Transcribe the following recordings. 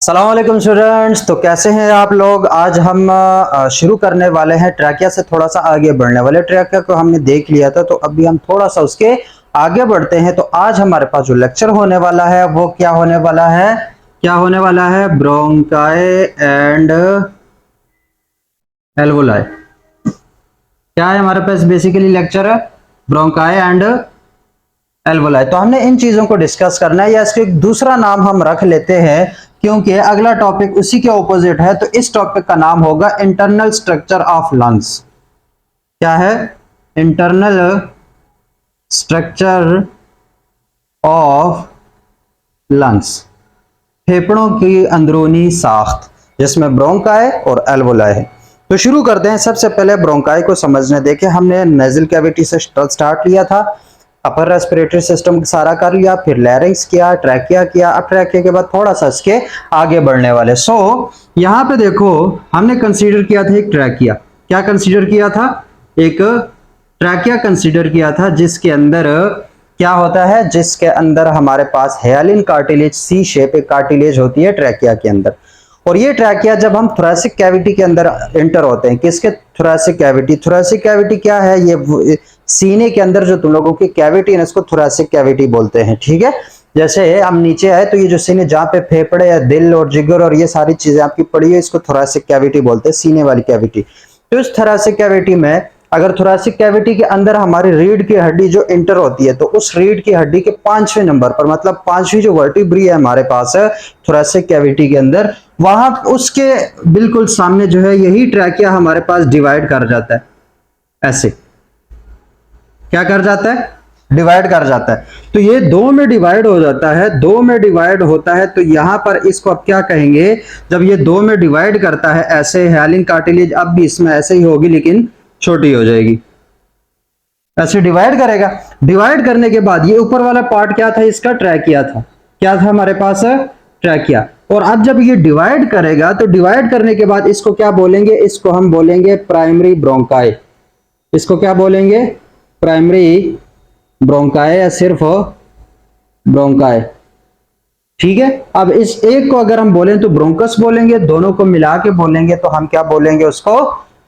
अस्सलामुअलैकुम स्टूडेंट्स। तो कैसे हैं आप लोग। आज हम शुरू करने वाले हैं ट्रैकिया से थोड़ा सा आगे बढ़ने वाले। ट्रैकिया को हमने देख लिया था, तो अभी हम थोड़ा सा उसके आगे बढ़ते हैं। तो आज हमारे पास जो लेक्चर होने वाला है वो क्या होने वाला है, ब्रोंकाई एंड एल्वोलाई। क्या है हमारे पास बेसिकली लेक्चर है ब्रोंकाई एंड एल्वोलाई। तो हमने इन चीजों को डिस्कस करना है, या इसका एक दूसरा नाम हम रख लेते हैं क्योंकि अगला टॉपिक उसी के ऑपोजिट है। तो इस टॉपिक का नाम होगा इंटरनल स्ट्रक्चर ऑफ लंग्स। क्या है? इंटरनल स्ट्रक्चर ऑफ लंग्स, फेफड़ों की अंदरूनी साख्त, जिसमें ब्रोंकाई और एल्वोलाई है। तो शुरू करते हैं। सबसे पहले ब्रोंकाई को समझने देखें। हमने नेजल कैविटी से स्टार्ट लिया था, अपर रेस्पिरेटरी सिस्टम सारा कर लिया, फिर लैरिंक्स किया, ट्रैकिया किया। अब ट्रैकिया के बाद थोड़ा सा इसके आगे बढ़ने वाले। यहाँ पे देखो, हमने कंसीडर किया था एक ट्रैकिया। क्या कंसीडर किया था? एक ट्रैकिया कंसीडर किया था, जिसके अंदर क्या होता है, जिसके अंदर हमारे पास हेलिन कार्टिलेज, सी शेप एक कार्टिलेज होती है ट्रैकिया के अंदर। और ये ट्रैकिया जब हम थोरेसिक कैविटी के अंदर एंटर होते हैं, किसके? Thoracic cavity. थोरेसिक कैविटी क्या है? ये सीने के अंदर जो तुम लोगों की कैविटी है, इसको थोरेसिक कैविटी बोलते हैं। ठीक है, जैसे हम नीचे आए तो ये जो सीने, जहाँ पे फेफड़े या दिल और जिगर और ये सारी चीजें आपकी पड़ी है, इसको थोरेसिक कैविटी बोलते हैं, सीने वाली कैविटी। तो इस थोरेसिक कैविटी में, अगर थोरेसिक कैविटी के अंदर हमारी रीढ़ की हड्डी जो इंटर होती है, तो उस रीढ़ की हड्डी के 5वें नंबर पर, मतलब 5वीं जो वर्टिब्री है हमारे पास है थोरेसिक कैविटी के अंदर, वहां उसके बिल्कुल सामने जो है यही ट्रैकिया हमारे पास डिवाइड कर जाता है। ऐसे क्या कर जाता है? डिवाइड कर जाता है। तो ये दो में डिवाइड हो जाता है, दो में डिवाइड होता है। तो यहां पर इसको अब क्या कहेंगे, जब ये दो में डिवाइड करता है ऐसे, हेलिन कार्टिलेज अब भी इसमें ऐसे ही होगी लेकिन छोटी हो जाएगी, ऐसे डिवाइड करेगा। डिवाइड करने के बाद ये ऊपर वाला पार्ट क्या था इसका? ट्रैकिया था। क्या था हमारे पास? ट्रैकिया। और अब जब ये डिवाइड करेगा, तो डिवाइड करने के बाद इसको क्या बोलेंगे? इसको हम बोलेंगे प्राइमरी ब्रोंकाई। इसको क्या बोलेंगे? प्राइमरी ब्रोंकाई या सिर्फ ब्रोंकाई। ठीक है, अब इस एक को अगर हम बोलें तो ब्रोंकस बोलेंगे, दोनों को मिला के बोलेंगे तो हम क्या बोलेंगे उसको?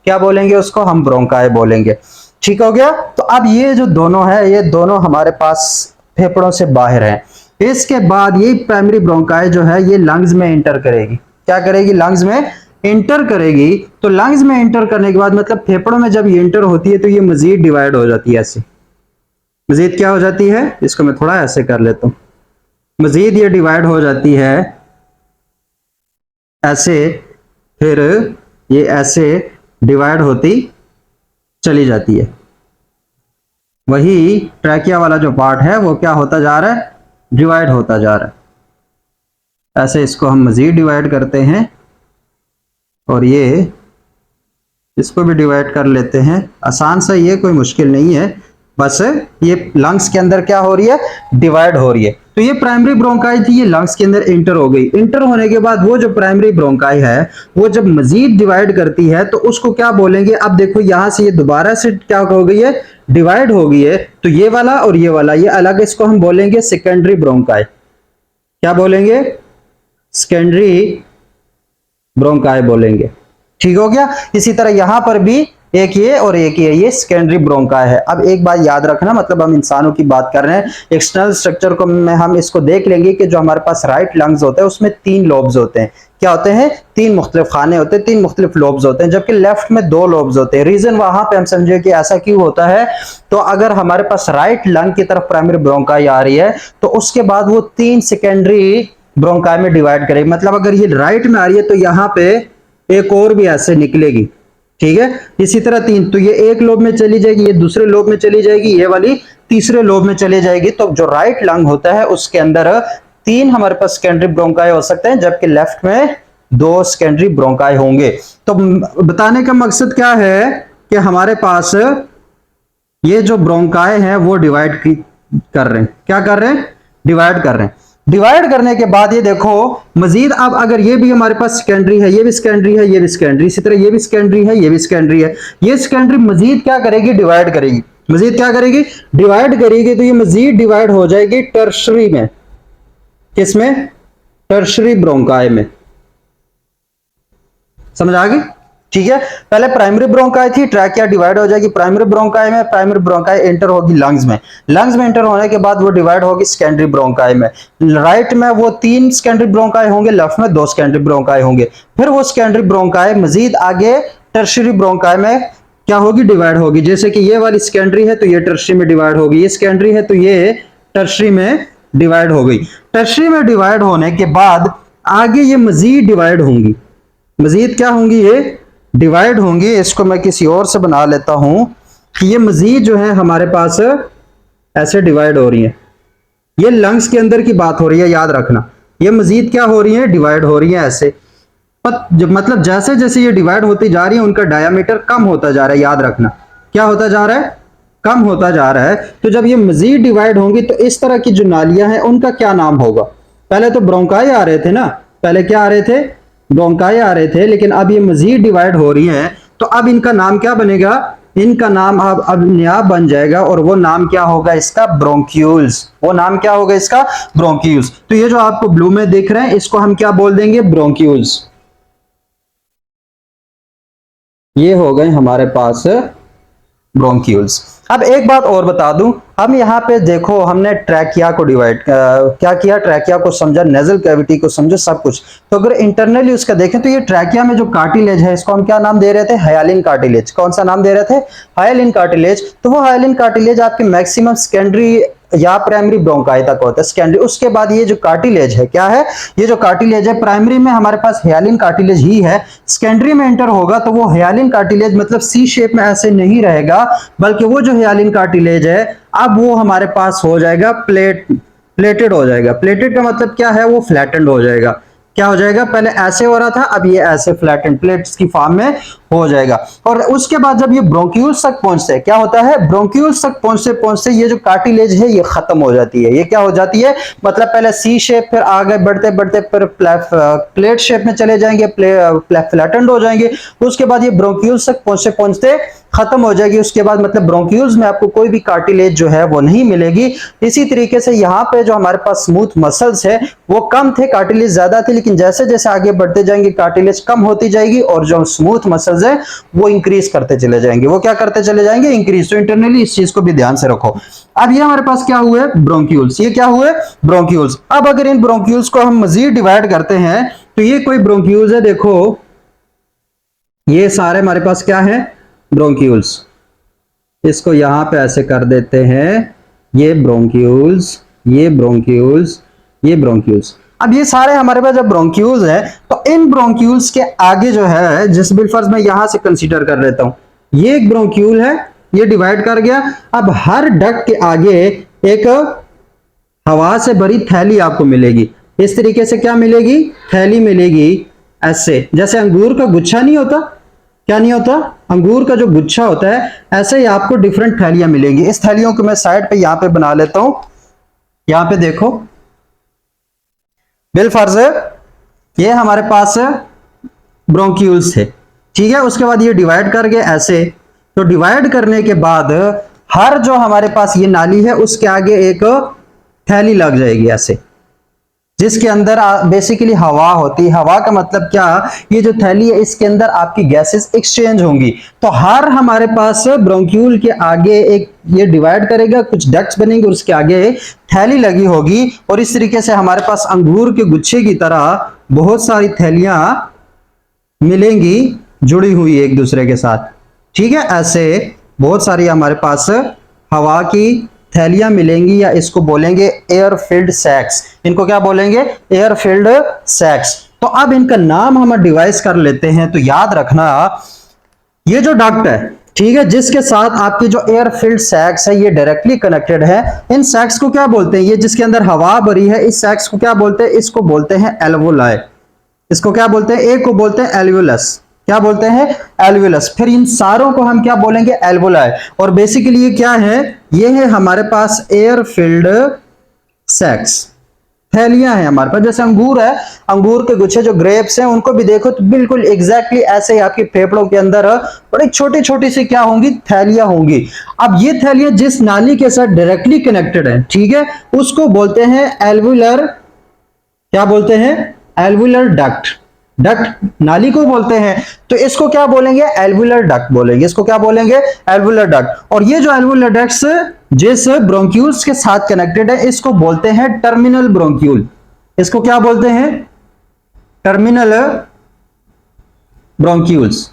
क्या बोलेंगे उसको? हम ब्रोंकाई बोलेंगे। ठीक हो गया। तो अब ये जो दोनों है, ये दोनों हमारे पास फेफड़ों से बाहर है। इसके बाद ये प्राइमरी ब्रोंकाई जो है ये लंग्स में इंटर करेगी। क्या करेगी? लंग्स में इंटर करेगी। तो लंग्स में इंटर करने के बाद, मतलब फेफड़ों में जब ये इंटर होती है, तो ये मजीद डिवाइड हो जाती है। ऐसे मजीद क्या हो जाती है? इसको मैं थोड़ा ऐसे कर लेता हूं। मजीद ये डिवाइड हो जाती है ऐसे, फिर ये ऐसे डिवाइड होती चली जाती है। वही ट्रैकिया वाला जो पार्ट है वो क्या होता जा रहा है? डिवाइड होता जा रहा है। ऐसे इसको हम मजीद डिवाइड करते हैं और ये इसको भी डिवाइड कर लेते हैं। आसान सा, ये कोई मुश्किल नहीं है। बस ये लंग्स के अंदर क्या हो रही है? डिवाइड हो रही है। तो ये प्राइमरी ब्रोंकाई थी, ये लंग्स के अंदर इंटर हो गई। इंटर होने के बाद वो जो प्राइमरी ब्रोंकाई है वो जब मजीद डिवाइड करती है तो उसको क्या बोलेंगे? अब देखो यहां से ये दोबारा से क्या हो गई है? डिवाइड हो गई है। तो ये वाला और ये वाला ये अलग, इसको हम बोलेंगे सेकेंडरी ब्रोंकाई। क्या बोलेंगे? सेकेंडरी ब्रोंकाई बोलेंगे। ठीक हो गया। इसी तरह यहां पर भी एक ये और एक ये सेकेंडरी ब्रोंकाई है। अब एक बात याद रखना, मतलब हम इंसानों की बात कर रहे हैं, एक्सटर्नल स्ट्रक्चर को में हम इसको देख लेंगे कि जो हमारे पास राइट लंग्स होते हैं उसमें 3 लोब्स होते हैं। क्या होते हैं? 3 मुख्तलिफ खाने होते हैं, 3 मुख्तलिफ लोब्स होते हैं, जबकि लेफ्ट में 2 लोब्स होते हैं। रीजन वहां पे हम समझे कि ऐसा क्यों होता है, तो अगर हमारे पास राइट लंग की तरफ प्राइमरी ब्रोंकाई आ रही है तो उसके बाद वो 3 सेकेंडरी ब्रोंकाई में डिवाइड करेगी। मतलब अगर ये राइट में आ रही है तो यहाँ पे एक और भी ऐसे निकलेगी। ठीक है, इसी तरह 3, तो ये एक लोब में चली जाएगी, ये दूसरे लोब में चली जाएगी, ये वाली तीसरे लोब में चली जाएगी। तो जो राइट लंग होता है उसके अंदर 3 हमारे पास सेकेंडरी ब्रोंकाई हो सकते हैं, जबकि लेफ्ट में 2 सेकेंडरी ब्रोंकाई होंगे। तो बताने का मकसद क्या है कि हमारे पास ये जो ब्रोंकाई है वो डिवाइड कर रहे हैं। क्या कर रहे हैं? डिवाइड कर रहे हैं। डिवाइड करने के बाद ये देखो मजीद, अब अगर ये भी हमारे पास सेकेंडरी है, ये भी सेकेंडरी है, ये भी सेकेंडरी, इसी तरह ये भी सेकेंडरी है, ये भी सेकेंडरी है, ये सेकेंडरी मजीद क्या करेगी? डिवाइड करेगी। मजीद क्या करेगी? डिवाइड करेगी। तो ये मजीद डिवाइड हो जाएगी टर्शरी में। किसमें? टर्शरी ब्रोंकाई में। समझ आ गई? ठीक है, पहले प्राइमरी ब्रोंकाई थी, ट्रैकिया डिवाइड हो जाएगी प्राइमरी ब्रोंकाई में, प्राइमरी ब्रोंकाई एंटर होगी लंग्स में, लंग्स में एंटर होने के बाद वो डिवाइड होगी सेकेंडरी ब्रोंकाई में। राइट में वो 3 सेकेंडरी ब्रोंकाई होंगे, लेफ्ट में 2 सेकेंडरी ब्रोंकाई होंगे। फिर वो सेकेंडरी ब्रोंकाई मजीद आगे टर्शियरी ब्रोंकाई में क्या होगी, डिवाइड होगी। जैसे कि ये वाली सेकेंडरी है तो ये टर्शियरी में डिवाइड होगी, ये सेकेंडरी है तो ये टर्शियरी में डिवाइड हो गई। टर्शियरी में डिवाइड होने के बाद आगे ये मजीद डिवाइड होंगी, मजीद क्या होंगी, ये डिवाइड होंगी। इसको मैं किसी और से बना लेता हूं कि ये मजीद जो है हमारे पास ऐसे डिवाइड हो रही है। ये लंग्स के अंदर की बात हो रही है, याद रखना। ये मजीद क्या हो रही है, डिवाइड हो रही है ऐसे। मतलब जैसे जैसे ये डिवाइड होती जा रही है उनका डायामीटर कम होता जा रहा है, याद रखना। क्या होता जा रहा है, कम होता जा रहा है। तो जब ये मजीद डिवाइड होंगी तो इस तरह की जो नालियां हैं उनका क्या नाम होगा। पहले तो ब्रोंकाई आ रहे थे ना, पहले क्या आ रहे थे, ब्रोंकाई आ रहे थे, लेकिन अब ये मजीद डिवाइड हो रही है तो अब इनका नाम क्या बनेगा, इनका नाम अब नया बन जाएगा और वो नाम क्या होगा इसका, ब्रोंक्यूल्स। वो नाम क्या होगा इसका, ब्रोंक्यूल्स। तो ये जो आपको ब्लू में दिख रहे हैं इसको हम क्या बोल देंगे, ब्रोंक्यूल्स। ये हो गए हमारे पास ब्रोंक्यूल्स। अब एक बात और बता दूं, हम यहाँ पे देखो हमने ट्रैकिया को डिवाइड क्या किया, ट्रैकिया को समझा, नेजल कैविटी को समझो, सब कुछ। तो अगर इंटरनली उसका देखें तो ये ट्रैकिया में जो कार्टिलेज है इसको हम क्या नाम दे रहे थे, हाइलिन कार्टिलेज। कौन सा नाम दे रहे थे, हाइलिन कार्टिलेज। तो वो हाइलिन कार्टिलेज आपके मैक्सिमम सेकेंडरी या प्राइमरी ब्रोंकाई तक होता है, सेकेंडरी। उसके बाद ये जो कार्टिलेज है क्या है, ये जो कार्टिलेज है प्राइमरी में हमारे पास हाइलिन कार्टिलेज ही है, सेकेंडरी में एंटर होगा तो वो हाइलिन कार्टिलेज मतलब सी शेप में ऐसे नहीं रहेगा, बल्कि वो जो हाइलिन कार्टिलेज है अब वो हमारे पास हो जाएगा प्लेटेड हो जाएगा। प्लेटेड का मतलब क्या है, वो फ्लैटेंड हो जाएगा। क्या हो जाएगा, पहले ऐसे हो रहा था अब ये ऐसे फ्लैटेंड प्लेट्स की फॉर्म में हो जाएगा। और उसके बाद जब ये ब्रोंक्यूल्स तक पहुंचते हैं क्या होता है, ब्रोंक्यूल्स तक पहुंचते पहुंचते ये जो कार्टिलेज है ये खत्म हो जाती है। ये क्या हो जाती है, मतलब पहले सी शेप, फिर आगे बढ़ते बढ़ते फिर प्लेट शेप में चले जाएंगे, फ्लैटेंड हो जाएंगे। उसके बाद ये ब्रोंक्यूल्स तक पहुंचते पहुंचते खत्म हो जाएगी। उसके बाद मतलब ब्रोंक्यूल्स में आपको कोई भी कार्टिलेज जो है वो नहीं मिलेगी। इसी तरीके से यहाँ पे जो हमारे पास स्मूथ मसल्स है वो कम थे, कार्टिलेज ज्यादा थे, लेकिन जैसे जैसे आगे बढ़ते जाएंगे कार्टिलेज कम होती जाएगी और जो स्मूथ मसल्स है वो इंक्रीज करते चले जाएंगे। वो क्या करते चले जाएंगे, इंक्रीज। तो इंटरनली इस चीज को भी ध्यान से रखो। अब ये हमारे पास क्या हुए, ब्रोंक्यूल्स। ये क्या हुए, ब्रोंक्यूल्स। अब अगर इन ब्रोंक्यूल्स को हम मजीद डिवाइड करते हैं तो ये कोई ब्रोंक्यूल्स है, देखो ये सारे हमारे पास क्या है, ब्रोंक्यूल्स। इसको यहां पे ऐसे कर देते हैं, ये ब्रोंक्यूल्स, ये ब्रोंक्यूल्स, ये ब्रोंक्यूल्स। अब ये सारे हमारे पास जब ब्रोंक्यूल्स है तो इन ब्रोंक्यूल्स के आगे जो है, जिस बिलफर्ज मैं यहां से कंसीडर कर लेता हूं, ये एक ब्रोंक्यूल है, ये डिवाइड कर गया। अब हर डक्ट के आगे एक हवा से भरी थैली आपको मिलेगी। इस तरीके से क्या मिलेगी, थैली मिलेगी ऐसे, जैसे अंगूर का गुच्छा नहीं होता, क्या नहीं होता, अंगूर का जो गुच्छा होता है, ऐसे ही आपको डिफरेंट थैलियां मिलेंगी। इस थैलियों को मैं साइड पे यहां पे बना लेता हूं। यहां पे देखो बिलफर्ज ये हमारे पास ब्रोंक्यूल्स है, ठीक है। उसके बाद ये डिवाइड कर गए ऐसे। तो डिवाइड करने के बाद हर जो हमारे पास ये नाली है उसके आगे एक थैली लग जाएगी ऐसे, जिसके अंदर बेसिकली हवा होती है। हवा का मतलब क्या, ये जो थैली है इसके अंदर आपकी गैसेस एक्सचेंज होंगी। तो हर हमारे पास ब्रोंक्यूल के आगे एक ये डिवाइड करेगा, कुछ डक्ट्स बनेंगे, उसके आगे थैली लगी होगी। और इस तरीके से हमारे पास अंगूर के गुच्छे की तरह बहुत सारी थैलियां मिलेंगी जुड़ी हुई एक दूसरे के साथ, ठीक है। ऐसे बहुत सारी हमारे पास हवा की थैलियां मिलेंगी, या इसको बोलेंगे एयर फिल्ड सैक्स। इनको क्या बोलेंगे, एयर फिल्ड सैक्स। तो अब इनका नाम हम डिवाइस कर लेते हैं। तो याद रखना ये जो डक्ट है, ठीक है, जिसके साथ आपकी जो एयर फिल्ड सैक्स है ये डायरेक्टली कनेक्टेड है। इन सैक्स को क्या बोलते हैं, ये जिसके अंदर हवा भरी है, इस सैक्स को क्या बोलते हैं, इसको बोलते हैं एल्वोलाई। इसको क्या बोलते हैं, एक को बोलते हैं एल्वुलस। क्या बोलते हैं, एल्वुलस। फिर इन सारों को हम क्या बोलेंगे, एल्वोलाई। और बेसिकली ये क्या है, ये है हमारे पास एयर फिल्ड सैक्स, थैलियां हैं हमारे पास। जैसे अंगूर है, अंगूर के गुच्छे जो ग्रेप्स हैं उनको भी देखो तो बिल्कुल एग्जैक्टली ऐसे ही आपके फेफड़ों के अंदर बड़ी छोटी छोटी सी क्या होंगी, थैलियां होंगी। अब ये थैलियां जिस नाली के साथ डायरेक्टली कनेक्टेड है, ठीक है, उसको बोलते हैं एल्वुलर, क्या बोलते हैं, एल्वुलर डक्ट। डक्ट नाली को बोलते हैं। तो इसको क्या बोलेंगे? एल्वुलर डक्ट बोलेंगे। इसको क्या बोलेंगे? Alveolar duct. और ये जो एल्वुलर डक्ट्स जिस ब्रोंक्यूल्स के साथ कनेक्टेड है इसको बोलते हैं टर्मिनल ब्रोंक्यूल। इसको क्या बोलते हैं? Terminal bronchioles.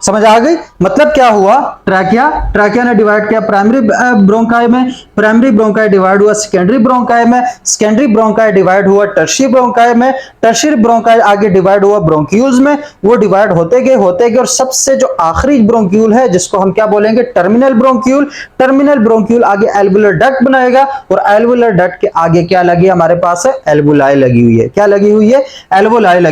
समझ आ गई? मतलब क्या हुआ? ट्रैकिया ने डिवाइड किया प्राइमरी ब्रोंकाई में, प्राइमरी ब्रोंकाई डिवाइड हुआ सेकेंडरी ब्रोंकाई में, सेकेंडरी ब्रोंकाई डिवाइड हुआ टर्शियरी ब्रोंकाई में, टर्शियरी ब्रोंकाई आगे डिवाइड हुआ ब्रोंक्यूल्स में, वो डिवाइड होते गए और सबसे जो आखिरी ब्रोंक्यूल है जिसको हम क्या बोलेंगे? Terminal bronchiole. टर्मिनल ब्रोंक्यूल आगे एल्वुलर डक्ट बनाएगा और एल्वुलर डक्ट के आगे क्या लगी हमारे पास है? एल्वुलाई लगी हुई है। क्या लगी हुई है? एल्वुलाई लगी